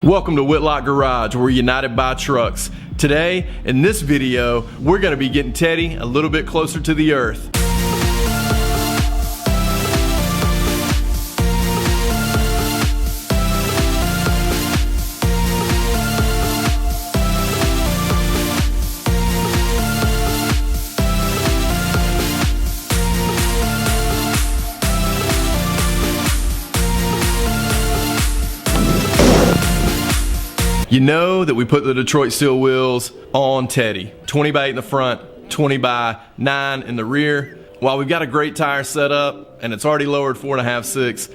Welcome to Whitlock Garage, where we're united by trucks. Today, in this video, we're going to be getting Teddy a little bit closer to the earth. You know that we put the Detroit steel wheels on Teddy. 20 by 8 in the front, 20 by 9 in the rear. While we've got a great tire set up and it's already lowered 4.5, 6,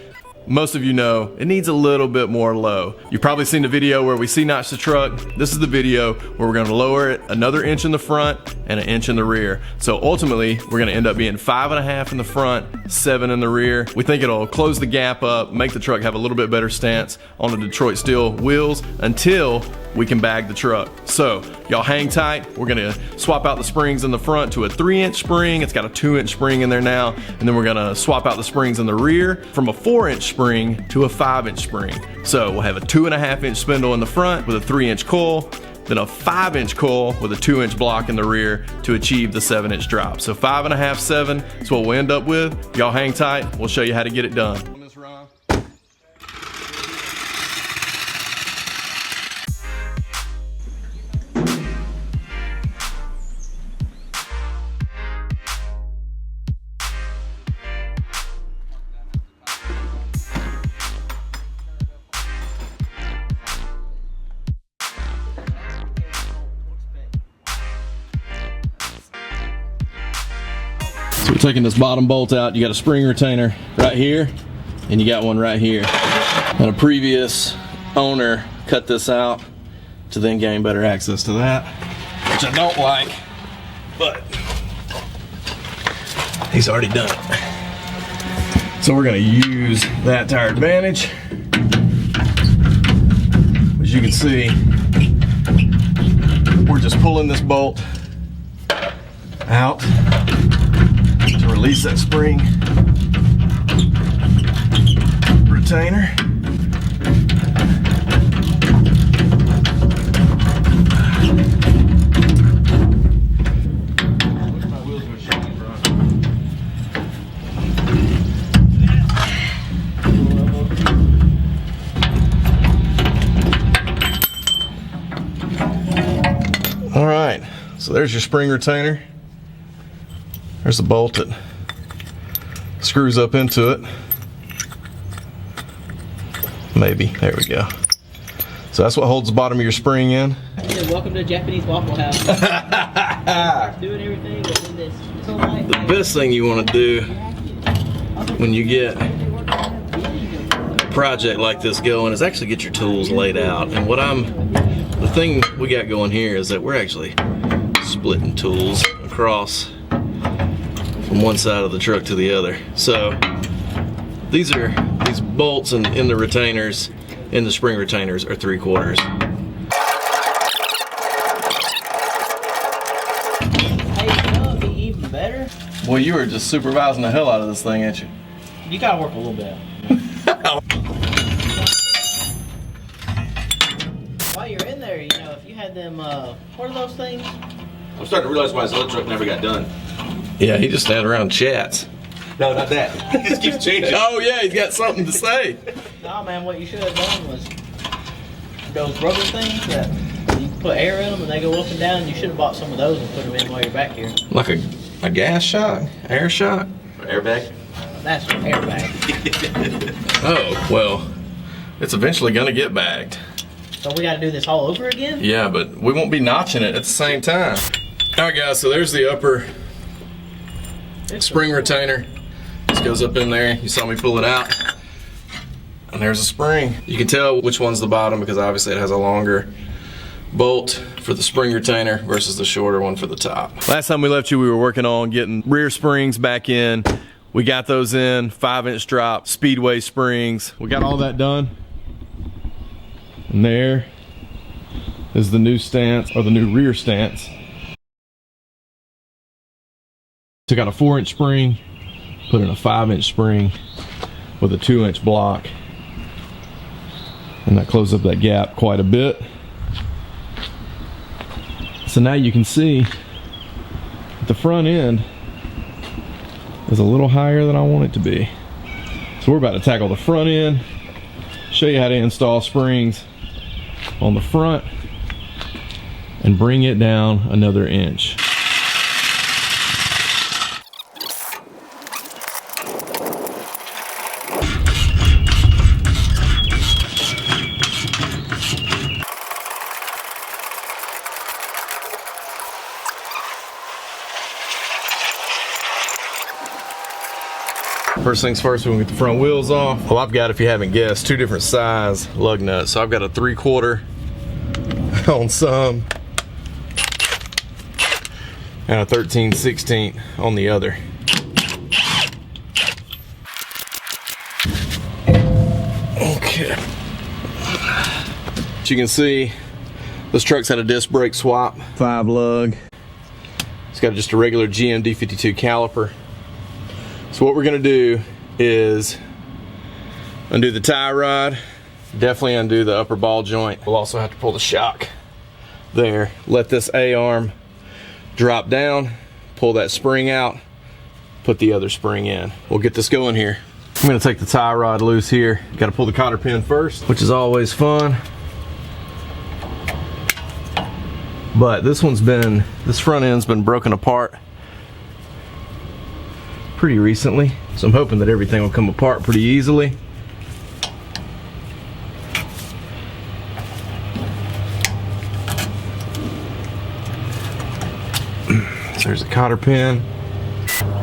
most of you know it needs a little bit more low. You've probably seen the video where we C-notch the truck. This is the video where we're gonna lower it another inch in the front and an inch in the rear. So ultimately, we're gonna end up being 5.5 in the front, 7 in the rear. We think it'll close the gap up, make the truck have a little bit better stance on the Detroit steel wheels until we can bag the truck. So y'all hang tight. We're gonna swap out the springs in the front to a 3-inch spring. It's got a 2-inch spring in there now. And then we're gonna swap out the springs in the rear from a 4-inch spring to a 5-inch spring. So we'll have a 2.5-inch spindle in the front with a 3-inch coil, then a 5-inch coil with a 2-inch block in the rear to achieve the 7-inch drop. So 5.5, 7 is what we'll end up with. Y'all hang tight. We'll show you how to get it done. So we're taking this bottom bolt out. You got a spring retainer right here, and you got one right here. And a previous owner cut this out to then gain better access to that, which I don't like, but he's already done it. So we're gonna use that to our advantage. As you can see, we're just pulling this bolt out to release that spring retainer. All right, so there's your spring retainer. There's the bolt that screws up into it. Maybe, there we go. So that's what holds the bottom of your spring in. Yeah, welcome to Japanese Waffle House. Doing everything within this. The best thing you want to do when you get a project like this going is actually get your tools laid out. And the thing we got going here is that we're actually splitting tools across from one side of the truck to the other. So these bolts in the retainers, in the spring retainers, are 3/4. Hey, you know it'd be even better? Well, you were just supervising the hell out of this thing, ain't you? You gotta work a little bit. While you're in there, you know, if you had them, what are those things? I'm starting to realize why his other truck never got done. Yeah, he just stands around and chats. No, not that. He just keeps changing. Oh yeah, he's got something to say. Nah, man, what you should have done was those rubber things that you put air in them and they go up and down. You should have bought some of those and put them in while you're back here. Like a gas shot? Air shot? Airbag? That's an airbag. Oh, well, it's eventually gonna get bagged. So we gotta do this all over again? Yeah, but we won't be notching it at the same time. All right, guys, so there's the upper spring retainer. This goes up in there. You saw me pull it out. And there's a spring. You can tell which one's the bottom because obviously it has a longer bolt for the spring retainer versus the shorter one for the top. Last time we left you, we were working on getting rear springs back in. We got those in, 5-inch drop, Speedway springs. We got all that done. And there is the new stance, or the new rear stance. Took out a 4-inch spring, put in a 5-inch spring with a 2-inch block. And that closed up that gap quite a bit. So now you can see the front end is a little higher than I want it to be. So we're about to tackle the front end, show you how to install springs on the front and bring it down another inch. First things first, we're gonna get the front wheels off. Well, I've got, if you haven't guessed, two different size lug nuts. So I've got a 3/4 on some and a 13/16 on the other. Okay. As you can see, this truck's had a disc brake swap, 5 lug. It's got just a regular GM D52 caliper. So what we're gonna do is undo the tie rod, definitely undo the upper ball joint. We'll also have to pull the shock there. Let this A-arm drop down, pull that spring out, put the other spring in. We'll get this going here. I'm gonna take the tie rod loose here. Gotta pull the cotter pin first, which is always fun. But this front end's been broken apart pretty recently, so I'm hoping that everything will come apart pretty easily. So there's a cotter pin.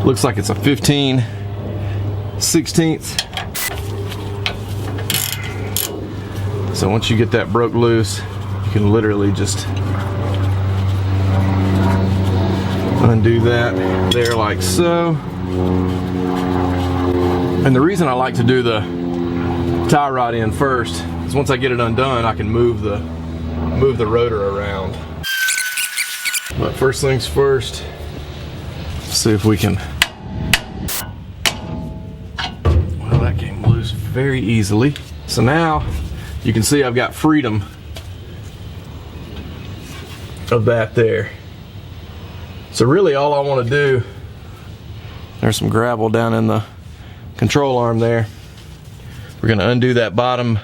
Looks like it's a 15/16. So once you get that broke loose, you can literally just undo that there like so. And the reason I like to do the tie rod in first is once I get it undone, I can move the rotor around. But first things first, let's see if we can. Well, that came loose very easily. So now you can see I've got freedom of that there. So really all I want to do, there's some gravel down in the control arm there. We're going to undo that bottom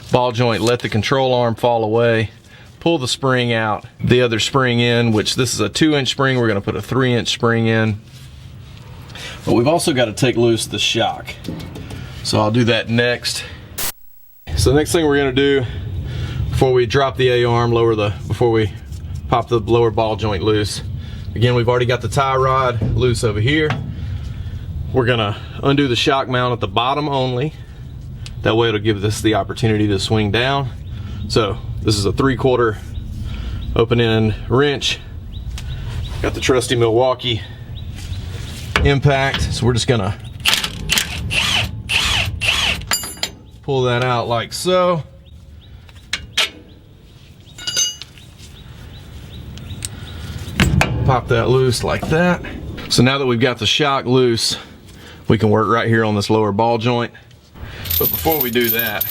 ball joint, let the control arm fall away, pull the spring out, the other spring in, which this is a 2-inch spring. We're going to put a 3-inch spring in. But we've also got to take loose the shock. So I'll do that next. So the next thing we're going to do before we drop the A-arm, before we pop the lower ball joint loose, again, we've already got the tie rod loose over here. We're gonna undo the shock mount at the bottom only. That way it'll give us the opportunity to swing down. So this is a 3/4 open end wrench. Got the trusty Milwaukee impact. So we're just gonna pull that out like so. Pop that loose like that. So now that we've got the shock loose, we can work right here on this lower ball joint. But before we do that,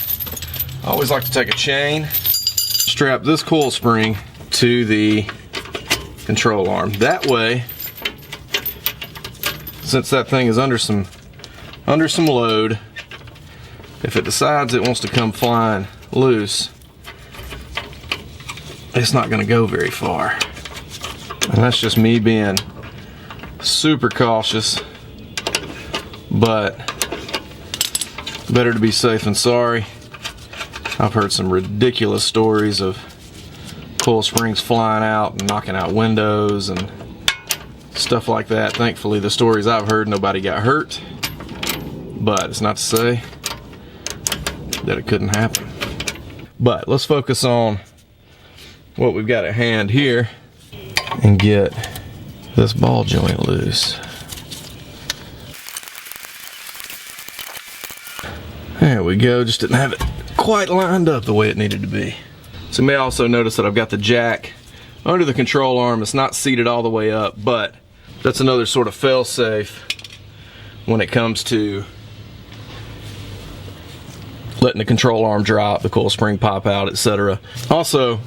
I always like to take a chain, strap this coil spring to the control arm. That way, since that thing is under some load, if it decides it wants to come flying loose, it's not going to go very far. And that's just me being super cautious, but better to be safe than sorry. I've heard some ridiculous stories of coil springs flying out and knocking out windows and stuff like that. Thankfully, the stories I've heard, nobody got hurt, but it's not to say that it couldn't happen. But let's focus on what we've got at hand here and get this ball joint loose. There we go, just didn't have it quite lined up the way it needed to be. So you may also notice that I've got the jack under the control arm. It's not seated all the way up, but that's another sort of fail-safe when it comes to letting the control arm drop, the coil spring pop out, etc. Also,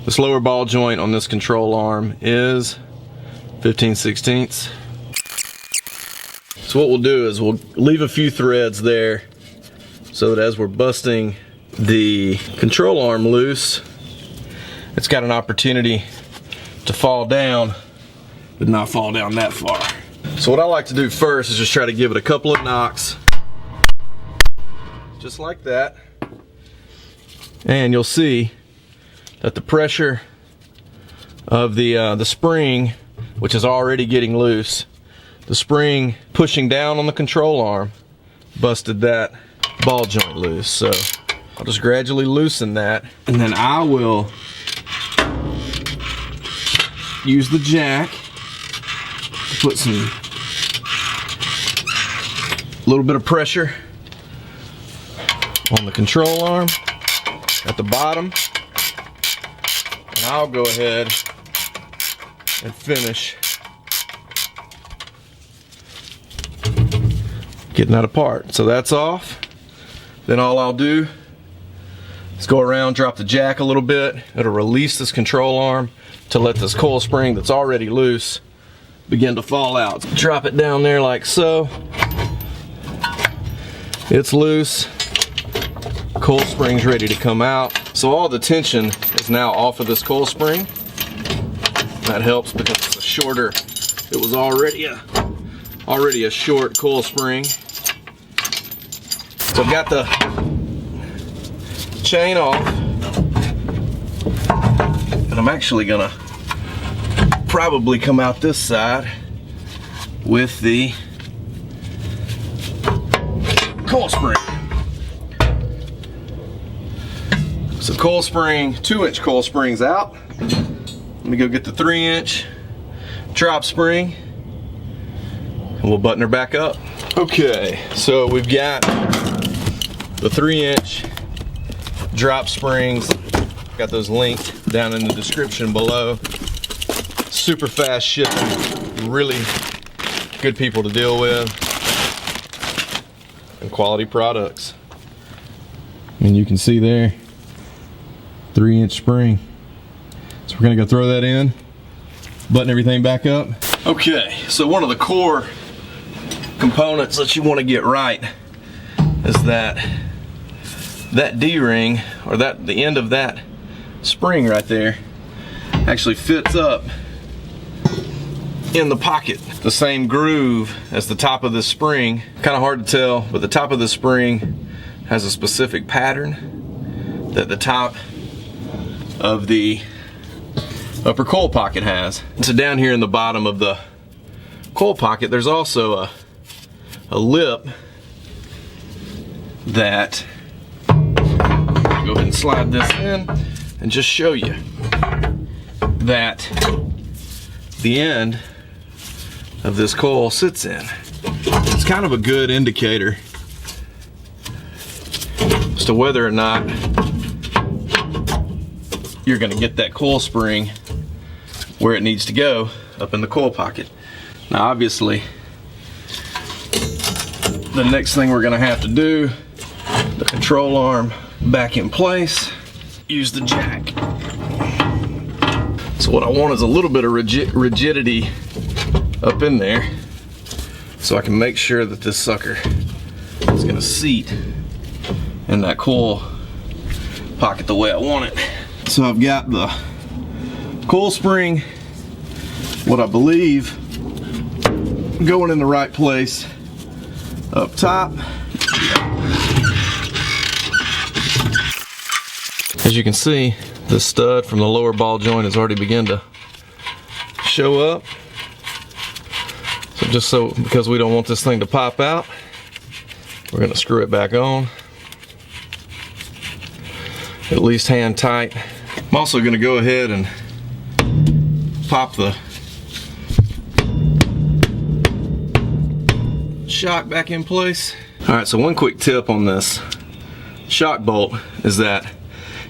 this lower ball joint on this control arm is 15/16. So what we'll do is we'll leave a few threads there so that as we're busting the control arm loose, it's got an opportunity to fall down, but not fall down that far. So what I like to do first is just try to give it a couple of knocks, just like that, and you'll see that the pressure of the spring, which is already getting loose, the spring pushing down on the control arm busted that ball joint loose. So I'll just gradually loosen that, and then I will use the jack to put some little bit of pressure on the control arm at the bottom, and I'll go ahead and finish getting that apart. So that's off. Then all I'll do is go around, drop the jack a little bit. It'll release this control arm to let this coil spring that's already loose begin to fall out. Drop it down there like so. It's loose. Coil spring's ready to come out. So all the tension is now off of this coil spring. That helps because it's a shorter, it was already a short coil spring. So I've got the chain off, and I'm actually gonna probably come out this side with the coil spring. So coil spring, 2-inch coil spring's out. Let me go get the 3-inch drop spring, and we'll button her back up. Okay, so we've got the 3-inch drop springs. Got those linked down in the description below. Super fast shipping, really good people to deal with, and quality products. And you can see there, 3-inch spring. So we're gonna go throw that in, button everything back up. Okay, so one of the core components that you want to get right is that D-ring, or the end of that spring right there, actually fits up in the pocket. The same groove as the top of this spring. Kind of hard to tell, but the top of the spring has a specific pattern that the top of the upper coil pocket has. So down here in the bottom of the coil pocket, there's also a lip that, go ahead and slide this in and just show you that the end of this coil sits in. It's kind of a good indicator as to whether or not you're going to get that coil spring where it needs to go up in the coil pocket. Now obviously the next thing we're going to have to do, the control arm back in place, use the jack. So what I want is a little bit of rigidity up in there so I can make sure that this sucker is going to seat in that coil pocket the way I want it. So I've got the coil spring, what I believe, going in the right place up top. As you can see, the stud from the lower ball joint has already begun to show up. So because we don't want this thing to pop out, we're going to screw it back on, at least hand tight. I'm also going to go ahead and pop the shock back in place. Alright, so one quick tip on this shock bolt is that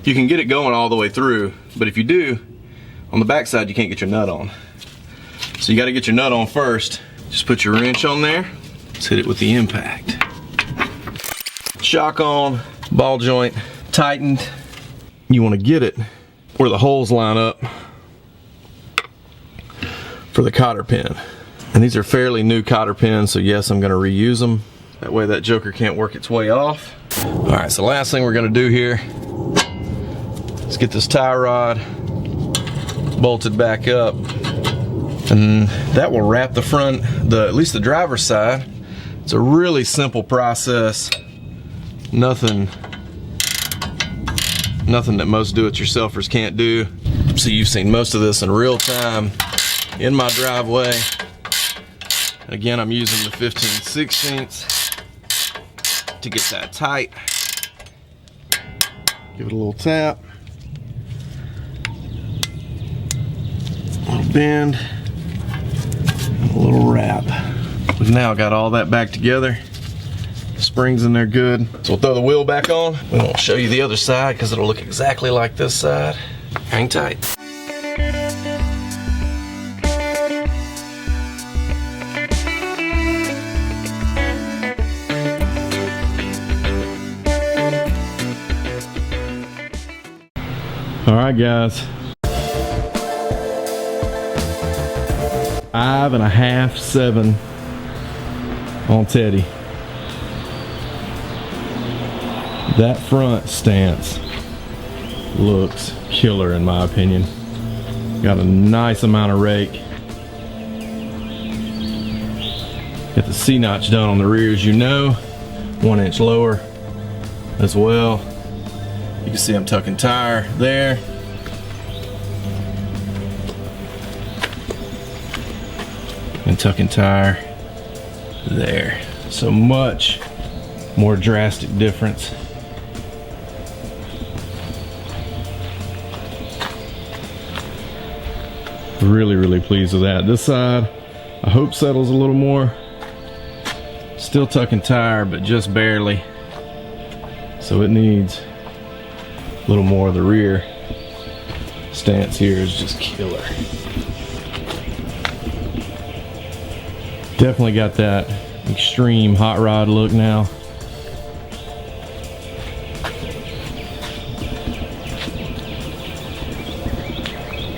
you can get it going all the way through, but if you do, on the back side you can't get your nut on. So you got to get your nut on first. Just put your wrench on there, let's hit it with the impact. Shock on, ball joint tightened. You want to get it where the holes line up for the cotter pin. And these are fairly new cotter pins, so yes, I'm going to reuse them. That way that joker can't work its way off. All right, so last thing we're going to do here is get this tie rod bolted back up, and that will wrap the front, at least the driver's side. It's a really simple process. Nothing that most do-it-yourselfers can't do. So you've seen most of this in real time in my driveway. Again, I'm using the 15/16 to get that tight. Give it a little tap. A little bend. And a little wrap. We've now got all that back together. The springs in there good. So we'll throw the wheel back on. We won't show you the other side because it'll look exactly like this side. Hang tight. All right, guys. 5.5, 7 on Teddy. That front stance looks killer in my opinion. Got a nice amount of rake. Got the C-notch done on the rear, as you know. 1 inch lower as well. You can see I'm tucking tire there. And tucking tire there. So much more drastic difference. Really pleased with that. This side, I hope settles a little more. Still tucking tire, but just barely. So it needs a little more of the rear. Stance here is just killer. Definitely got that extreme hot rod look now.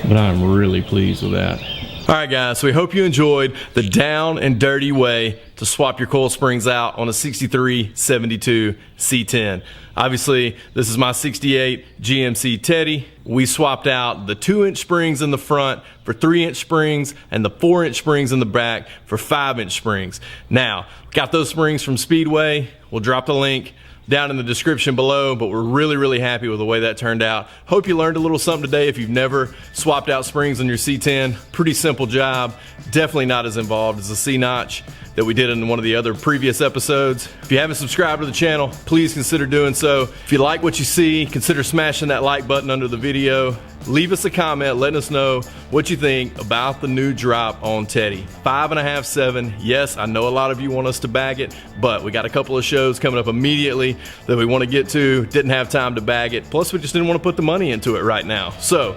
But I'm really pleased with that. All right, guys, so we hope you enjoyed the down and dirty way to swap your coil springs out on a 6372 C10. Obviously, this is my 68 GMC Teddy. We swapped out the 2-inch springs in the front for 3-inch springs and the 4-inch springs in the back for 5-inch springs. Now, got those springs from Speedway. We'll drop the link down in the description below, but we're really happy with the way that turned out. Hope you learned a little something today. If you've never swapped out springs on your C10, pretty simple job. Definitely not as involved as the C-notch that we did in one of the other previous episodes. If you haven't subscribed to the channel, please consider doing so. If you like what you see, consider smashing that like button under the video. Leave us a comment letting us know what you think about the new drop on Teddy. 5.5, 7. Yes, I know a lot of you want us to bag it, but we got a couple of shows coming up immediately that we want to get to. Didn't have time to bag it. Plus, we just didn't want to put the money into it right now. So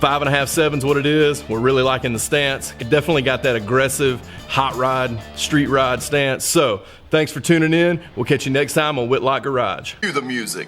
5.5, 7's what it is. We're really liking the stance. It definitely got that aggressive hot rod, street rod stance. So thanks for tuning in. We'll catch you next time on Whitlock Garage. Cue the music.